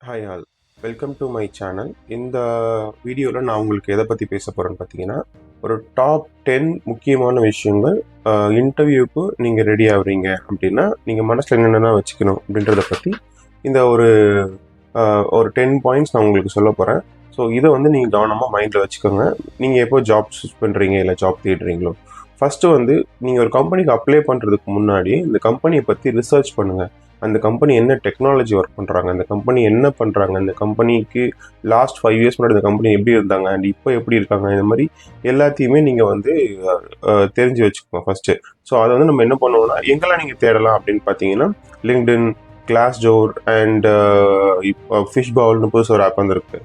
Hi all, welcome to my channel. இந்த வீடியோவில் நான் உங்களுக்கு எதை பற்றி பேச போகிறேன்னு பார்த்தீங்கன்னா, ஒரு டாப் 10 முக்கியமான விஷயங்கள் இன்டர்வியூக்கு நீங்கள் ரெடி ஆகுறீங்க அப்படின்னா நீங்கள் மனசில் என்னென்ன வச்சுக்கணும் அப்படின்றத பற்றி இந்த ஒரு 10 பாயிண்ட்ஸ் நான் உங்களுக்கு சொல்ல போகிறேன். ஸோ இதை வந்து நீங்கள் கவனமாக மைண்டில் வச்சுக்கோங்க. நீங்கள் எப்போ ஜாப் சூஸ் பண்ணுறீங்க இல்லை ஜாப் தேடுறீங்களோ, ஃபஸ்ட்டு வந்து நீங்கள் ஒரு கம்பெனிக்கு அப்ளை பண்ணுறதுக்கு முன்னாடி இந்த கம்பெனியை பற்றி ரிசர்ச் பண்ணுங்கள். அந்த கம்பெனி என்ன டெக்னாலஜி ஒர்க் பண்ணுறாங்க, அந்த கம்பெனி என்ன பண்ணுறாங்க, அந்த கம்பெனிக்கு லாஸ்ட் 5 இயர்ஸ் முன்னாடி இந்த கம்பெனி எப்படி இருந்தாங்க அண்ட் இப்போ எப்படி இருக்காங்க, இந்த மாதிரி எல்லாத்தையுமே நீங்கள் வந்து தெரிஞ்சு வச்சுக்கோங்க ஃபஸ்ட்டு. ஸோ அதை வந்து நம்ம என்ன பண்ணுவோம்னா, எங்கெல்லாம் நீங்கள் தேடலாம் அப்படின்னு பார்த்தீங்கன்னா, லிங்க்டின், கிளாஸ்டோர் அண்ட் ஃபிஷ் பவுல்னு புதுசு ஒரு ஆப் வந்துருக்கு,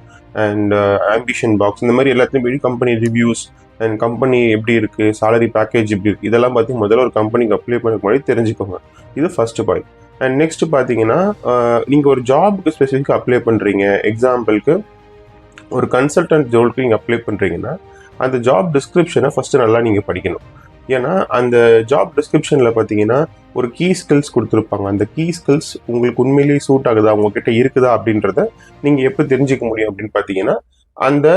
அண்ட் ஆம்பிஷன் பாக்ஸ், இந்த மாதிரி எல்லாத்தையும் போய் கம்பெனி ரிவ்யூஸ் அண்ட் கம்பெனி எப்படி இருக்குது, சேலரி பேக்கேஜ் எப்படி இருக்குது, இதெல்லாம் பார்த்து முதல்ல ஒரு கம்பெனிக்கு அப்ளை பண்ண முன்னாடி தெரிஞ்சுக்கோங்க. இது ஃபஸ்ட்டு பாயிண்ட். அண்ட் நெக்ஸ்ட் பார்த்தீங்கன்னா, நீங்கள் ஒரு ஜாபுக்கு ஸ்பெசிஃபிக்காக அப்ளை பண்ணுறீங்க. எக்ஸாம்பிளுக்கு ஒரு கன்சல்டன்ட் ஜோலுக்கு நீங்கள் அப்ளை பண்ணுறீங்கன்னா, அந்த ஜாப் டிஸ்கிரிப்ஷனை ஃபஸ்ட்டு நல்லா நீங்கள் படிக்கணும். ஏன்னா அந்த ஜாப் டிஸ்கிரிப்ஷனில் பார்த்தீங்கன்னா ஒரு கீ ஸ்கில்ஸ் கொடுத்துருப்பாங்க. அந்த கீ ஸ்கில்ஸ் உங்களுக்கு உண்மையிலேயே சூட் ஆகுதா, உங்ககிட்ட இருக்குதா அப்படின்றத நீங்கள் எப்போ தெரிஞ்சுக்க முடியும் அப்படின்னு பார்த்தீங்கன்னா, அந்த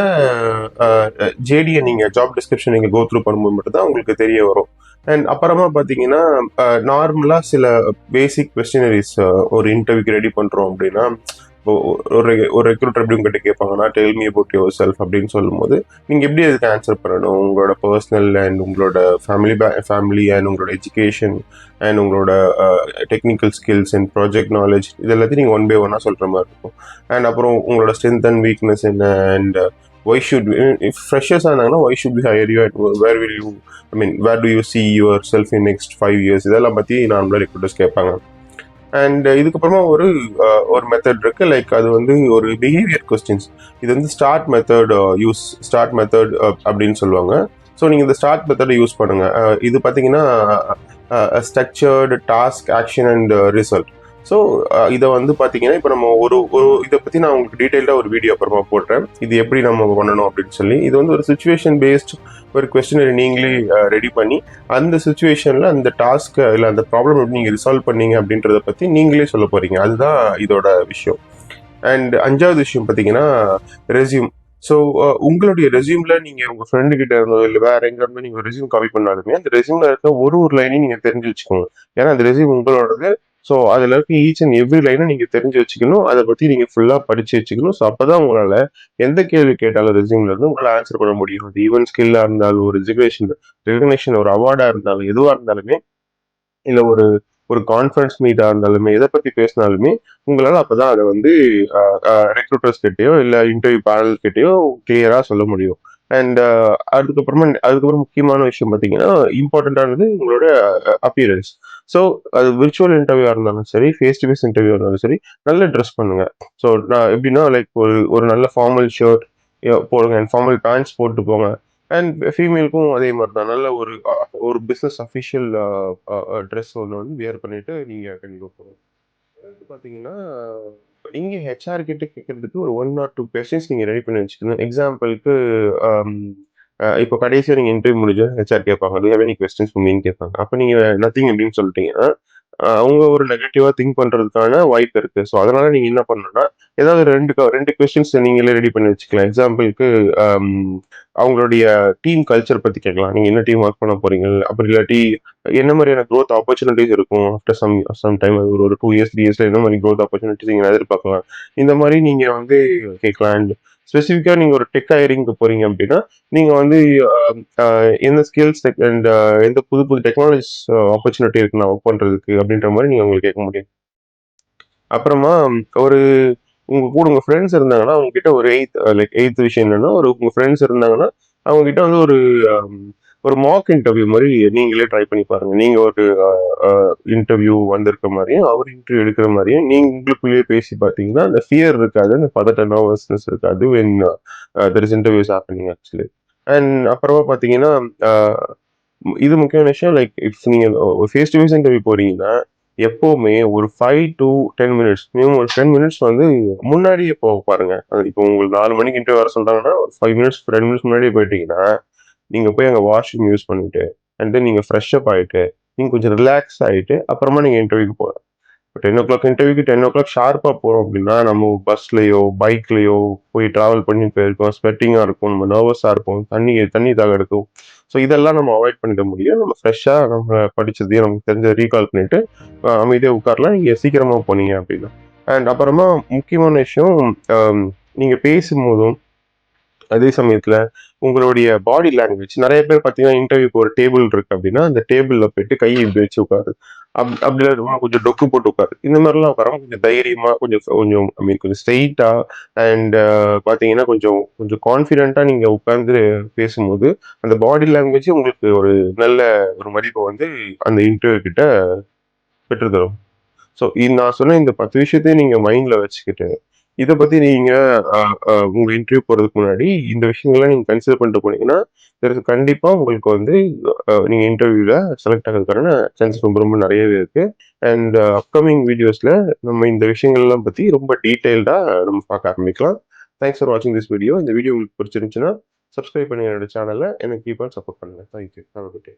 ஜேடியை நீங்கள் ஜாப் டிஸ்கிரிப்ஷன் நீங்கள் கோ த்ரூ பண்ணும்போது மட்டும்தான் உங்களுக்கு தெரிய வரும். அண்ட் அப்புறமா பார்த்தீங்கன்னா, நார்மலாக சில பேசிக் கொஸ்டினரிஸ் ஒரு இன்டர்வியூக்கு ரெடி பண்ணுறோம் அப்படின்னா, ஒரு ஒரு ரெக்ரூட்டர் எப்படி உங்ககிட்ட கேட்பாங்கன்னா, tell me about yourself அப்படின்னு சொல்லும்போது நீங்கள் எப்படி அதுக்கு ஆன்சர் பண்ணணும், உங்களோட பர்சனல் அண்ட் உங்களோட ஃபேமிலி அண்ட் உங்களோட எஜுகேஷன் அண்ட் உங்களோட technical skills and project knowledge, இது எல்லாத்தையும் நீங்கள் ஒன் பை ஒன்னாக சொல்கிற மாதிரி இருக்கும். அண்ட் அப்புறம் உங்களோட ஸ்ட்ரென்த் அண்ட் வீக்னஸ் என்ன, and why should we, if freshers ஆனாங்கன்னா why should we hire you and where will you, I mean where do you see yourself in next 5 years, இதெல்லாம் பற்றி நார்மலாக ரெக்ரூட்டர்ஸ் கேட்பாங்க. அண்ட் இதுக்கப்புறமா ஒரு method இருக்கு, like அது வந்து ஒரு பிஹேவியர் கொஸ்டின்ஸ். இது வந்து ஸ்டார்ட் மெத்தட் அப்படின்னு சொல்லுவாங்க. ஸோ நீங்கள் இந்த ஸ்டார்ட் மெத்தடை யூஸ் பண்ணுங்க. இது பார்த்தீங்கன்னா structured task, action and result. So இதை வந்து பார்த்தீங்கன்னா, இப்போ நம்ம ஒரு ஒரு இதை பற்றி நான் உங்களுக்கு டீட்டெயில்டாக ஒரு வீடியோ அப்புறமா போடுறேன், இது எப்படி நம்ம பண்ணணும் அப்படின்னு சொல்லி. இது வந்து ஒரு சுச்சுவேஷன் பேஸ்ட் ஒரு கொஸ்டினரி நீங்களே ரெடி பண்ணி அந்த சுச்சுவேஷனில் அந்த டாஸ்க்கை இல்லை அந்த ப்ராப்ளம் எப்படி நீங்கள் ரிசால்வ் பண்ணீங்க அப்படின்றத பற்றி நீங்களே சொல்ல போகிறீங்க. அதுதான் இதோட விஷயம். அண்ட் அஞ்சாவது விஷயம் பார்த்தீங்கன்னா, ரெஸ்யூம். ஸோ உங்களுடைய ரெஸ்யூம்ல நீங்கள் உங்கள் ஃப்ரெண்டு கிட்ட இருந்தோ இல்லை வேற எங்க இருந்தோ நீங்கள் ரெஸ்யூம் காப்பி பண்ணாலுமே அந்த ரெஸ்யூம்ல இருக்க ஒரு லைனையும் நீங்கள் தெரிஞ்சு வச்சுக்கோங்க. ஏன்னா அந்த ரெஸ்யூம் உங்களோடது. ஸோ அதில் இருக்க ஈச் அண்ட் எவ்ரி லைனை நீங்கள் தெரிஞ்சு வச்சுக்கணும். அதை பற்றி நீங்கள் ஃபுல்லாக படித்து வச்சுக்கணும். ஸோ அப்போ தான் உங்களால் எந்த கேள்வி கேட்டாலும் ரெஸ்யூம்ல இருந்து உங்களால் ஆன்சர் பண்ண முடியும். அது ஈவன் ஸ்கில்லாக இருந்தாலும், ஒரு ரெகக்னேஷன் ஒரு அவார்டாக இருந்தாலும், எதுவாக இருந்தாலுமே, இல்லை ஒரு ஒரு கான்ஃபரன்ஸ் மீட்டாக இருந்தாலுமே, எதை பற்றி பேசினாலுமே உங்களால் அப்போ தான் அதை வந்து ரெக்ரூட்டர்ஸ் கிட்டேயோ இல்லை இன்டர்வியூ பேனல் கிட்டேயோ கிளியராக சொல்ல முடியும். அண்ட் அதுக்கப்புறம் முக்கியமான விஷயம் பார்த்தீங்கன்னா, இம்பார்ட்டண்ட்டானது உங்களோட அப்பியரன்ஸ். ஸோ அது விர்ச்சுவல் இன்டர்வியூவாக இருந்தாலும் சரி, ஃபேஸ் டு ஃபேஸ் இன்டர்வியூ இருந்தாலும் சரி, நல்ல ட்ரெஸ் பண்ணுங்க. ஸோ நான் எப்படின்னா, லைக் ஒரு ஒரு நல்ல ஃபார்மல் ஷர்ட் போடுங்க அண்ட் ஃபார்மல் பேண்ட்ஸ் போட்டு போங்க. அண்ட் ஃபீமேலுக்கும் அதே மாதிரி தான் நல்ல ஒரு ஒரு பிஸ்னஸ் அஃபிஷியல் ட்ரெஸ் ஒன்று வந்து வியர் பண்ணிட்டு நீங்கள் கண்டிப்பாக போகணும். பார்த்தீங்கன்னா, நீங்க ஹெச்ஆர் கிட்ட கேட்கறதுக்கு ஒரு 1 ஆர் 2 கொஸ்டின்ஸ் நீங்க ரெடி பண்ணி வச்சுக்கணும். எக்ஸாம்பிளுக்கு, அம் இப்போ கடைசியா நீங்க இன்டர்வியூ முடிஞ்சா ஹெச்ஆர் கேட்பாங்க. "Do you have any questions for மீன்னு?" கேட்பாங்க. அப்ப நீங்க நத்திங் அப்படின்னு சொல்லிட்டீங்கன்னா, அவங்க ஒரு நெகட்டிவா திங்க் பண்றதுக்கான வாய்ப்பு இருக்கு. ஸோ அதனால நீங்க என்ன பண்ணணும்னா, ஏதாவது 2 கொஸ்டின்ஸ் நீங்களே ரெடி பண்ணி வச்சுக்கலாம். எக்ஸாம்பிளுக்கு, அம் அவங்களுடைய டீம் கல்ச்சர் பத்தி கேட்கலாம். நீங்க என்ன டீம் ஒர்க் பண்ண போறீங்க? அப்படி இல்லாட்டி என்ன மாதிரியான growth ஆப்பர்ச்சுனிட்டீஸ் இருக்கும் ஆஃப்டர் சம் டைம், ஒரு 2 இயர்ஸ் 3 இயர்ஸ்ல என்ன மாதிரி growth ஆப்பர்ச்சுனிட்டீஸ் நீங்க எதிர்பார்க்கலாம், இந்த மாதிரி நீங்க வந்து கேட்கலாம். அண்ட் ஸ்பெசிஃபிக்கா நீங்க ஒரு டெக் ஹையரிங்க்கு போறீங்க அப்படின்னா, நீங்க வந்து எந்த ஸ்கில்ஸ் அண்ட் எந்த புது புது டெக்னாலஜிஸ் ஆப்பர்ச்சுனிட்டி இருக்கு நான் ஒர்க் பண்றதுக்கு அப்படின்ற மாதிரி நீங்க உங்களுக்கு கேட்க முடியும். அப்புறமா ஒரு உங்க ஃப்ரெண்ட்ஸ் இருந்தாங்கன்னா அவங்க கிட்ட ஒரு எய்த் விஷயம் என்னன்னா, உங்க ஃப்ரெண்ட்ஸ் இருந்தாங்கன்னா அவங்க கிட்ட வந்து ஒரு மாக் இன்டர்வியூ மாதிரி நீங்களே ட்ரை பண்ணி பாருங்க. நீங்க ஒரு இன்டர்வியூ வந்திருக்க மாதிரியும் அவர் இன்டர்வியூ எடுக்கிற மாதிரியும் நீங்க உங்களுக்குள்ளேயே பேசி பார்த்தீங்கன்னா அந்த ஃபியர் இருக்காது, அந்த பதட்ட நர்வஸ்னஸ் இருக்காது when there is interviews happening actually. And அப்புறமா பார்த்தீங்கன்னா, இது முக்கியமான விஷயம், லைக் இஃப் நீங்க ஒரு ஃபேஸ் டு ஃபேஸ் இன்டர்வியூ போறீங்கன்னா எப்பவுமே ஒரு 5 to 10 மினிட்ஸ், மினிமம் ஒரு 10 மினிட்ஸ் வந்து முன்னாடியே போக பாருங்க. இப்போ உங்களுக்கு 4 மணிக்கு இன்டர்வியூ வர சொல்றாங்கன்னா ஒரு 5 மினிட்ஸ் 10 மினிட்ஸ் முன்னாடியே போயிட்டீங்கன்னா, நீங்க போய் அங்கே வாஷ்ரூம் யூஸ் பண்ணிட்டு அண்ட் தென் நீங்க ஃப்ரெஷ் அப் ஆயிட்டு நீங்க கொஞ்சம் ரிலாக்ஸ் ஆயிட்டு அப்புறமா நீங்க இன்டர்வியூக்கு போகலாம். இப்போ 10 o'clock இன்டர்வியூக்கு 10 o'clock ஷார்ப்பாக போகிறோம் அப்படின்னா நம்ம பஸ்லையோ பைக்லேயோ போய் ட்ராவல் பண்ணி போயிருக்கோம், ஸ்வெட்டிங்காக இருக்கும், நம்ம நர்வஸாக இருப்போம், தண்ணி தாக எடுக்கும். ஸோ இதெல்லாம் நம்ம அவாய்ட் பண்ணிக்க முடியும். நம்ம ஃப்ரெஷ்ஷாக நம்ம படித்ததையும் நமக்கு தெரிஞ்ச ரீகால் பண்ணிட்டு அமைதியாக உட்காரலாம் நீங்கள் சீக்கிரமாக போனீங்க அப்படின்னா. அண்ட் அப்புறமா முக்கியமான விஷயம், நீங்கள் பேசும்போதும் அதே சமயத்தில் உங்களுடைய பாடி லாங்குவேஜ், நிறைய பேர் பார்த்தீங்கன்னா இன்டர்வியூக்கு ஒரு டேபிள் இருக்கு அப்படின்னா அந்த டேபிளில் போயிட்டு கையை இப்படி வச்சு உட்காரு, அப்படி இல்லாம கொஞ்சம் டொக்கு போட்டு உட்காரு, இந்த மாதிரிலாம் உட்காராம கொஞ்சம் தைரியமா கொஞ்சம் கொஞ்சம் ஐ மீன் கொஞ்சம் ஸ்ட்ரெயிட்டா அண்ட் பார்த்தீங்கன்னா கொஞ்சம் கொஞ்சம் கான்ஃபிடென்ட்டா நீங்க உட்கார்ந்து பேசும்போது அந்த பாடி லாங்குவேஜ் உங்களுக்கு ஒரு நல்ல ஒரு மதிப்பை வந்து அந்த இன்டர்வியூ கிட்ட பெற்று தரும். ஸோ நான் சொன்ன இந்த 10 விஷயத்தையும் நீங்க மைண்ட்ல வச்சுக்கிட்டு இதை பத்தி நீங்க உங்க இன்டர்வியூ போறதுக்கு முன்னாடி இந்த விஷயங்கள்லாம் நீங்க கன்சிடர் பண்ணிட்டு போனீங்கன்னா கண்டிப்பா உங்களுக்கு வந்து நீங்க இன்டர்வியூல செலக்ட் ஆகிறதுக்கான சான்சஸ் ரொம்ப ரொம்ப நிறையவே இருக்கு. அண்ட் அப்கமிங் வீடியோஸ்ல நம்ம இந்த விஷயங்கள்லாம் பத்தி ரொம்ப டீடைல்டா நம்ம பார்க்க ஆரம்பிக்கலாம். தேங்க்ஸ் ஃபார் வாட்சிங் திஸ் வீடியோ. இந்த வீடியோ உங்களுக்கு பிடிச்சிருந்துச்சுன்னா சப்ஸ்கிரைப் பண்ணி என்னோட சேனலை எனக்கு கீப் ஆன் சப்போர்ட் பண்ணுங்க. Thank you. Have a good day.